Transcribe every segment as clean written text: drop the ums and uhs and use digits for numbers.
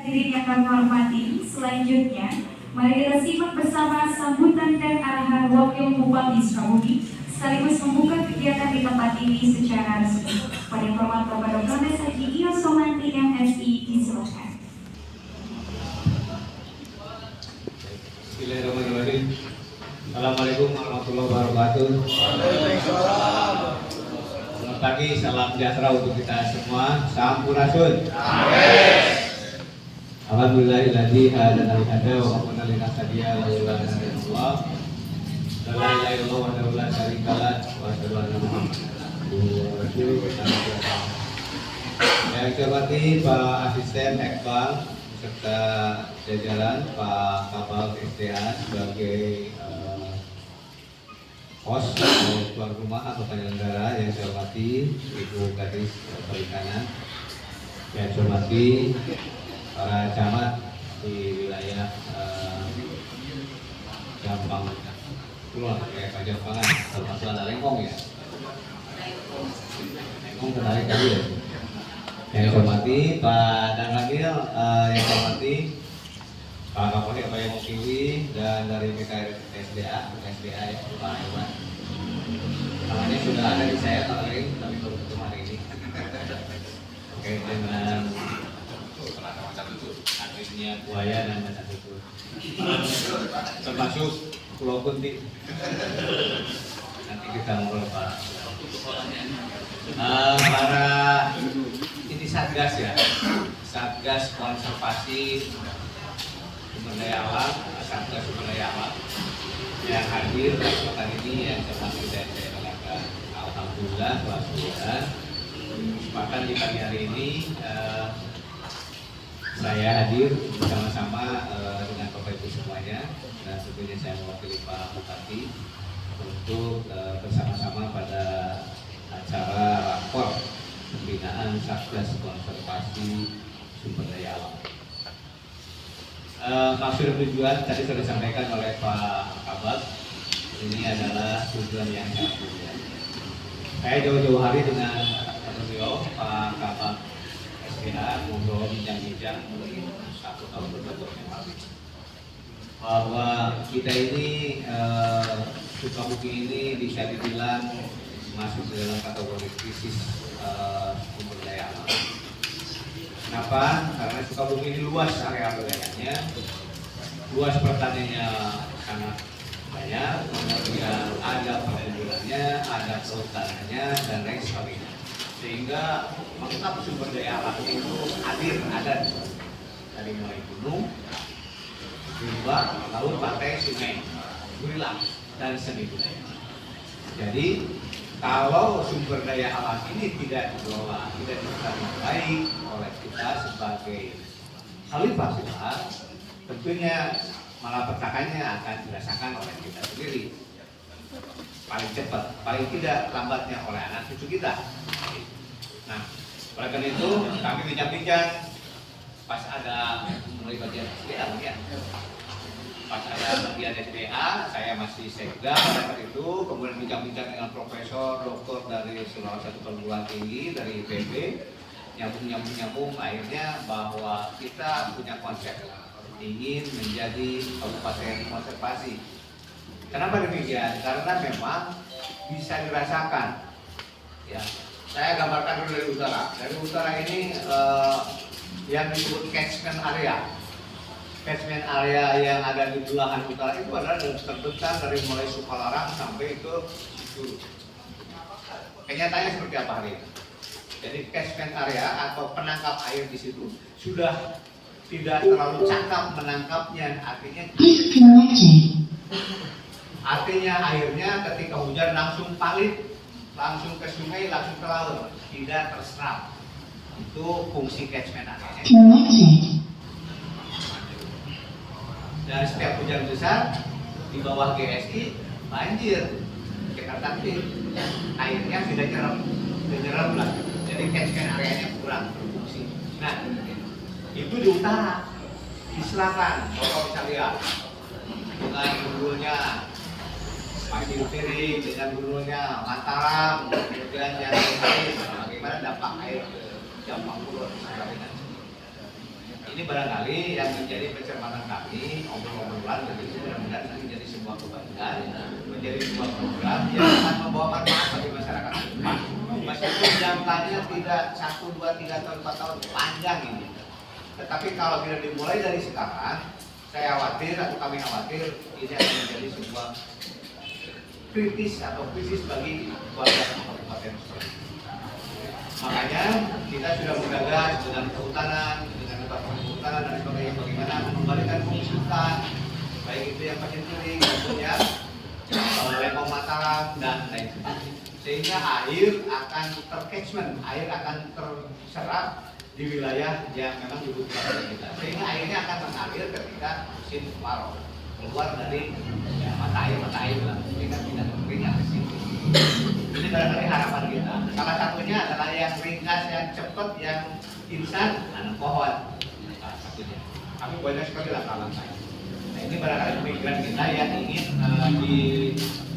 Hadirin yang kami hormati, selanjutnya mari kita simak bersama sambutan dan arahan Wakil Bupati Sukabumi sekaligus membuka kegiatan di tempat ini secara resmi. Pada hormat Bapak Dr. Haji Iyo Somanti MSI, disilakan. Bismillahirrahmanirrahim. Assalamualaikum warahmatullahi wabarakatuh. Selamat pagi, salam sejahtera untuk kita semua. Sampurasun. Alhamdulillahilladzi hadana li hada wa qad lana hadiya wa ilaha illallah. La ilaha illallah wa la syarika lah wa asyhadu anna Muhammadan rasulullah. Yang saya hormati Pak Asisten Ekbal serta jajaran Pak Kapal SDA sebagai host atau tuan rumah atau penyelenggara, yang saya hormati Ibu Kadis Perikanan, yang saya hormati para camat di wilayah Jampang Kulon, Pak Jampangan, termasuk ada Lengkong ya. Lengkong tertarik tadi ya. Yang saya hormati Pak Dan Ramil, yang saya hormati Pak Kapolri Pak Yang Kiwi, dan dari SDA ya Pak Iwan. Namanya sudah ada di saya Pak Ring, tapi baru ketemu hari ini. Oke, dengan akhirnya buaya dan macan tutul, termasuk Pulau Kunti. Nanti kita ngobrol Pak. Para ini Satgas ya, Satgas Konservasi Sumber Daya Alam, Satgas Sumber Daya Alam yang hadir kesempatan ini, yang termasuk dari saya mengatakan alhamdulillah wassalam. Bahkan di pagi hari ini saya hadir bersama-sama dengan Bapak Ibu semuanya, dan tentunya saya mewakili Pak Bupati untuk bersama-sama pada acara rakor pembinaan Satgas Konservasi Sumber Daya Alam. Maksud dan tujuan tadi sudah disampaikan oleh Pak Kabak. Ini adalah tujuan yang sangat mulia. Saya jauh-jauh hari dengan beliau Pak Kabak SDA ngobrol bincang-bincang mungkin 1 tahun berapa yang lalu, bahwa kita ini Sukabumi ini bisa dibilang masuk ke dalam kategori krisis sumber daya alam. Kenapa? Karena Sukabumi ini luas area wilayahnya, luas pertaniannya sangat banyak, kemudian ada perkebunan, ada perhutanannya, dan lain sebagainya. Sehingga lengkap sumber daya alam itu hadir, ada dari mulai gunung, rimba, laut, pantai, sungai, wilayah, dan seni budaya. Jadi kalau sumber daya alam ini tidak dikelola, tidak dikelola baik oleh kita sebagai khalifah besar, tentunya malapetakannya akan dirasakan oleh kita sendiri. Paling cepat, paling tidak lambatnya oleh anak cucu kita. Nah, oleh karena itu kami bincang-bincang pas ada mulai bagian SDA ya. Pas ada bagian SDA, saya masih sekda pada saat itu, kemudian bincang-bincang dengan profesor, doktor dari salah satu perguruan tinggi dari IPB, nyambung, akhirnya bahwa kita punya konsep ingin menjadi kabupaten konservasi. Kenapa demikian? Karena memang bisa dirasakan. Ya, saya gambarkan dulu dari utara. Dari utara ini yang disebut catchment area. Catchment area yang ada di belahan utara itu adalah terbesar dari mulai Sukalarang sampai ke Cikurug. Kenyataannya seperti apa hari ini? Jadi catchment area atau penangkap air di situ sudah tidak terlalu cakap menangkapnya, artinya airnya ketika hujan langsung palit, langsung ke sungai, langsung ke laut, tidak terserap. Itu fungsi catchment area. Dan setiap hujan besar di bawah GSI banjir, Jakarta Timur, airnya tidak nyerap lagi. Jadi catchment areanya kurang berfungsi. Nah, itu di utara. Di selatan, Bapak bisa lihat dengan hulunya Pasir Piring, dengan hulunya Mataram, kemudian yang lain, bagaimana dampak air ke Jampang Kulon. ini barangkali yang menjadi pencermatan kami, obrolan dan itu mudah-mudahan menjadi sebuah kebaikan, menjadi sebuah program yang akan membawa manfaat bagi masyarakat ke depan. Meskipun jangkanya tidak 1, 2, 3 tahun, 4 tahun, panjang ini. Tetapi kalau tidak dimulai dari sekarang, saya khawatir atau kami khawatir ini akan menjadi sebuah kritis atau krisis bagi warga kabupaten Sukabumi. Makanya kita sudah menggagas dengan kehutanan, dengan departemen kehutanan dan sebagainya bagaimana mengembalikan fungsi hutan, baik itu yang Pacinturing maupun yang Lempong Mataram dan lain sebagainya. Sehingga air akan tercatchment, air akan terserap di wilayah yang memang dibutuhkan oleh kita. Sehingga airnya akan mengalir ketika musim kemarau, keluar dari mata air lah, sehingga tidak terkeringat ke sini. Ini barangkali harapan kita. Salah satunya adalah yang ringkas, yang cepat, yang instan, nanam pohon. Salah satunya. Kami banyak sekali langkah-langkah. Nah, ini barangkali pemikiran kita yang ingin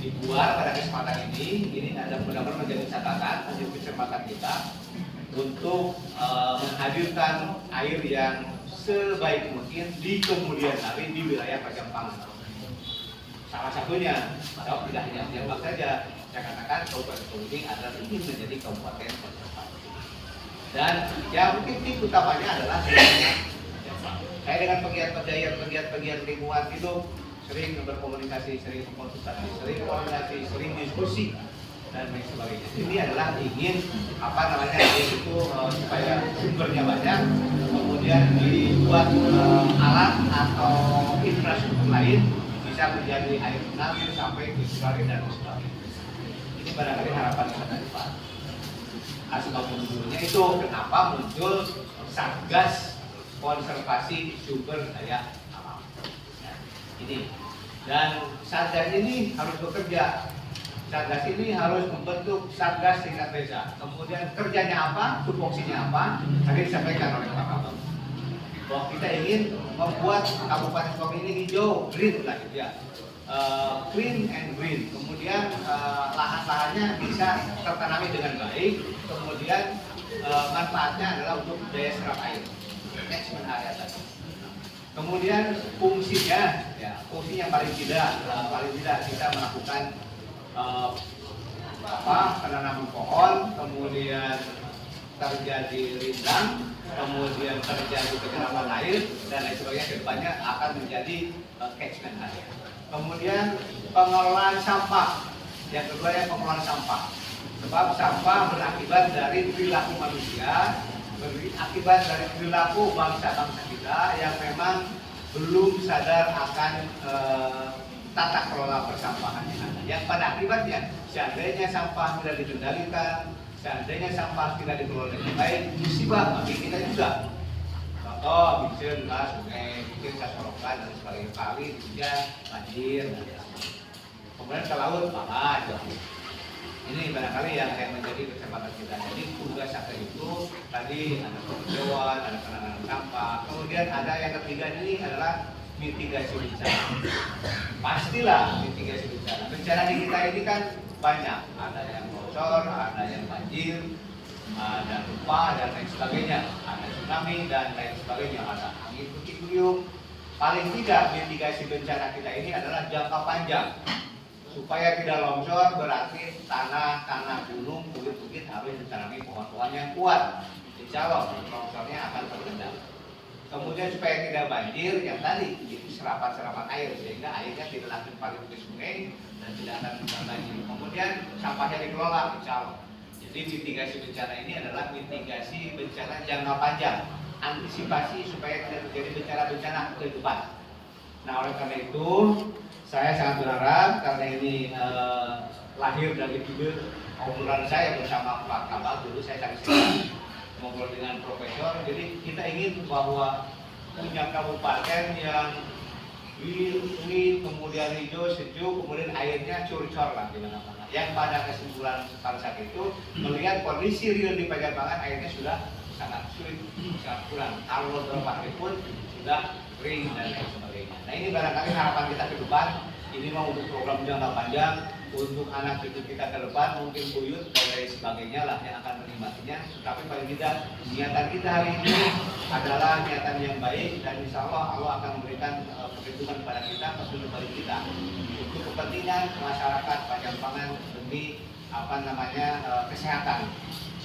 dibuat pada kesempatan ini. Ini ada benar-benar menjadi catatan, menjadi kesempatan kita untuk menghadirkan air yang sebaik mungkin di kemudian hari di wilayah Pajampang. Salah satunya, atau tidak hanya Pajampang saja, saya katakan Kabupaten Sukabumi adalah ingin menjadi kabupaten Pajampang. Dan yang mungkin utamanya adalah saya dengan pegiat lingkungan itu sering berkomunikasi, sering konsultasi, sering koordinasi, sering diskusi dan lain sebagainya. Ini adalah ingin yaitu supaya sumbernya banyak, kemudian dibuat alat atau infrastruktur lain bisa menjadi air mengalir sampai ke sungai dan sebagainya. Ini barangkali harapan kita dari Pak. Asbab munculnya itu kenapa muncul Satgas Konservasi Sumber Daya Alam. Ya, ini dan Satgas ini harus bekerja. Satgas ini harus membentuk Satgas tingkat desa. Kemudian kerjanya apa, tupoksinya apa, tadi disampaikan oleh Pak Kabak. Bahwa kita ingin membuat Kabupaten Sukabumi ini hijau, green lah gitu ya. Clean and green. Kemudian lahan-lahannya bisa tertanami dengan baik. Kemudian manfaatnya adalah untuk daya serap air. Catchment area tadi. Kemudian fungsinya paling tidak kita melakukan penanaman pohon, kemudian terjadi rindang, kemudian terjadi penyerapan air dan lain sebagainya. Kedepannya akan menjadi catchment area. Kemudian pengelolaan sampah. Yang kedua ya pengelolaan sampah. Sebab sampah berakibat dari perilaku manusia, berakibat dari perilaku bangsa-bangsa kita yang memang belum sadar akan tata kelola persampahan yang ada. Yang pada akibatnya, seandainya sampah tidak dikendalikan, seandainya sampah tidak dikelola dengan baik, musibah bagi kita juga. Contoh, bikin sungai, bikin sorokan dan sebagainya, kali, hujan, banjir, dan sebagainya. Kemudian ke laut, jauh. Ini barangkali yang menjadi kesempatan kita. Jadi tugas kita itu tadi ada penghijauan, ada penanganan sampah. Kemudian ada yang ketiga ini adalah mitigasi bencana. Pastilah mitigasi bencana. Bencana di kita ini kan banyak. Ada yang longsor, ada yang banjir, ada gempa dan lain sebagainya. Ada tsunami dan lain sebagainya. Ada angin puting-beliung. Paling tidak mitigasi bencana kita ini adalah jangka panjang. Supaya tidak longsor berarti tanah gunung, bukit-bukit harus ditanami pohon-pohon yang kuat. Insya Allah longsornya akan terkendali. Kemudian supaya tidak banjir, yang tadi itu serapan-serapan air sehingga airnya tidak langsung balik ke sungai dan tidak akan mudah banjir. Kemudian sampahnya dikelola, insya Allah. Jadi mitigasi bencana ini adalah mitigasi bencana jangka panjang, antisipasi supaya tidak terjadi bencana-bencana ke depan. Nah oleh karena itu saya sangat berharap karena ini lahir dari ide obrolan saya bersama Pak Kabak, dulu saya tadi ngobrol dengan profesor. Jadi kita ingin bahwa punya kabupaten yang green, kemudian hijau, sejuk, kemudian airnya curcor lah di mana-mana. Yang pada kesimpulan pada saat itu melihat kondisi real di Pajapangan airnya sudah sangat sulit, sangat kurang. Kalau beberapa hari pun sudah kering dan lain sebagainya. Nah ini barangkali harapan kita ke depan. Ini mau untuk program jangka panjang untuk anak cucu kita ke depan, mungkin buyut dan sebagainya lah yang akan menikmatinya. Tapi paling tidak niatan kita hari ini adalah niatan yang baik, dan insya Allah Allah akan memberikan perlindungan kepada kita, petunjuk bagi kita untuk kepentingan masyarakat Pajanpangan demi kesehatan,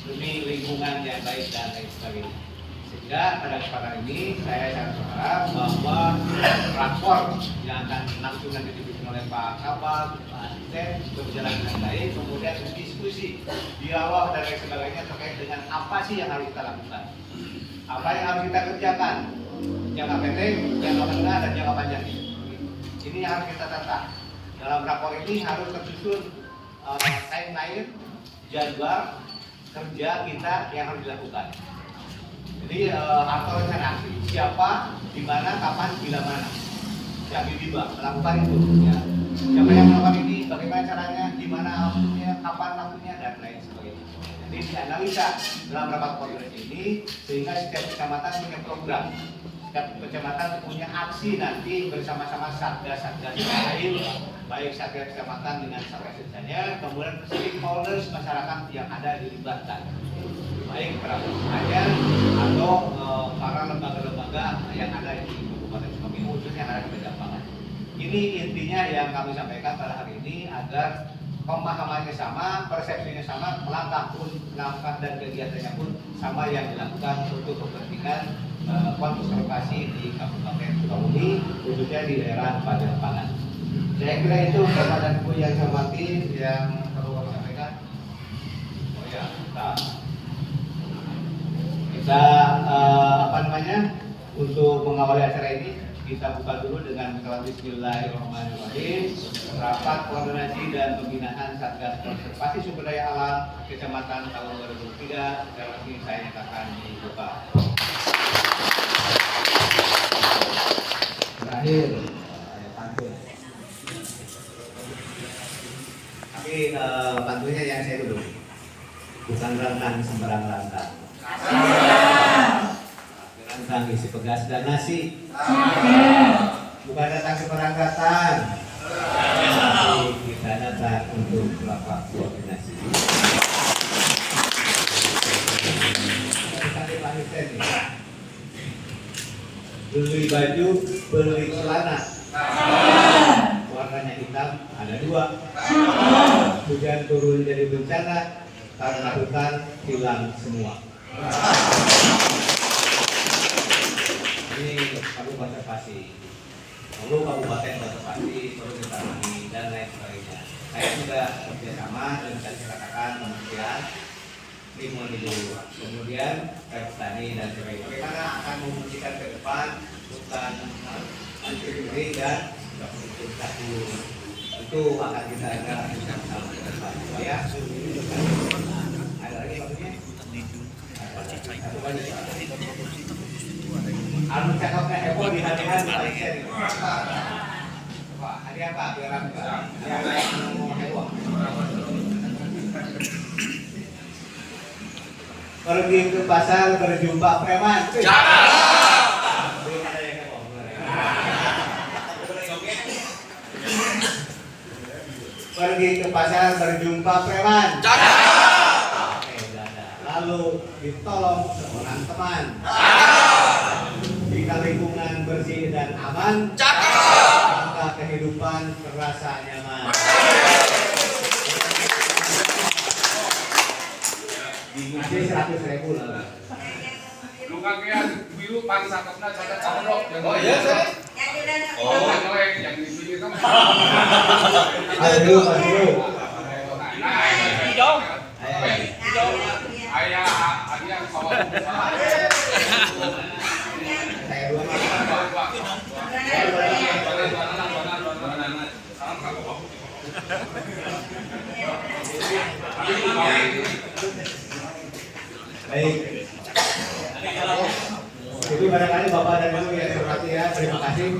demi lingkungan yang baik dan lain sebagainya. Sehingga pada kesempatan ini saya sangat berharap bahwa rakor yang akan langsung nanti dipimpin oleh Pak Kabag, Pak Asisten berjalan dengan baik, kemudian diskusi, dialog dan lain sebagainya terkait dengan apa sih yang harus kita lakukan, apa yang harus kita kerjakan, jangka pendek, jangka menengah dan jangka panjang. Ini yang harus kita tata. Dalam rakor ini harus tersusun timeline, jadwal kerja kita yang harus dilakukan. Jadi atau rencana aksi siapa, di mana, kapan, bila mana yang tiba melakukan itu, ya. Siapa yang melakukan ini, bagaimana caranya, di mana waktunya, kapan waktunya, dan lain sebagainya. Jadi dianalisa dalam rapat koordinasi ini sehingga setiap kecamatan punya program, setiap kecamatan punya aksi nanti bersama-sama satgas-satgas lain, baik satgas kecamatan dengan satgas desanya, kemudian stakeholders masyarakat yang ada dilibatkan, baik perangkatnya atau para lembaga-lembaga yang ada di Kabupaten Sukabumi, khususnya yang ada di Pajanpangan. Ini intinya yang kami sampaikan pada hari ini agar pemahamannya sama, persepsinya sama, melangkah dan kegiatannya pun sama yang dilakukan untuk kepentingan konservasi di Kabupaten Sukabumi, khususnya di daerah Pajanpangan. Saya kira itu Bapak dan Ibu yang saya hormati yang perlu kami sampaikan. Oh ya, kita untuk mengawali acara ini kita buka dulu dengan salam Bismillahirrahmanirrahim. Rapat koordinasi dan pembinaan Satgas Konservasi Sumber Daya Alam Kecamatan tahun 2023 dalam ini saya nyatakan dibuka. Terakhir pantun. Tapi pantunnya yang saya dulu, bukan rantang sembarang rantang. Rantang isi pegas dan nasi. Bukan datang keberangkatan, tapi kita datang untuk rapat koordinasi. Beli baju, beli celana. Warnanya hitam, ada dua. Hujan turun jadi bencana, karena hutan hilang semua. Ini perlu konservasi, perlu kabupaten konservasi, perlu ditangani dan lain sebagainya. Saya juga bekerjasama dengan tadi saya katakan kementerian lingkungan hidup, kemudian petani dan sebagainya. Bagaimana akan memungkinkan ke depan hutan anti dan tahun itu akan kita ada bersama ke depan. Ya, ada lagi maksudnya? Satu banyak. Anu cakapnya heboh di hati-hati Malaysia nih. Pak, hadiah apa? Biar apa? Heboh. Pergi ke pasar berjumpa preman. Jangan. Belum ada yang heboh. Pergi ke pasar berjumpa preman. Jangan. Oke, sudah ada. Lalu ditolong seorang teman. Jika lingkungan bersih dan aman, maka kehidupan terasa nyaman. Masih 100.000 lah. Lu kagean biru pangsa kena cacat cabrok. Oh iya, saya. Oh, yang di sini kan. Ayo, ayo. Hijau. Hijau. Ayah, hadiah sawah. Baik. Itu barangkali Bapak dan Ibu yang saya hormati ya, terima kasih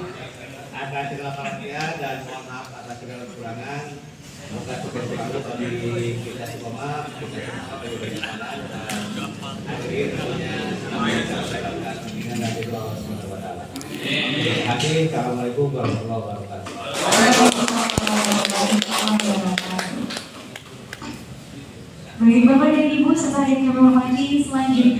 atas segala perhatian dan mohon maaf atas segala kekurangan. Semoga sukses selalu bagi kita semua, kita sampai di perjalanan dan akhirnya tentunya sampai dapat pembinaan dari Allah Subhanahu wa taala. Assalamualaikum warahmatullahi wabarakatuh. Baik, Bapak dan Ibu serta yang kami hormati, selanjutnya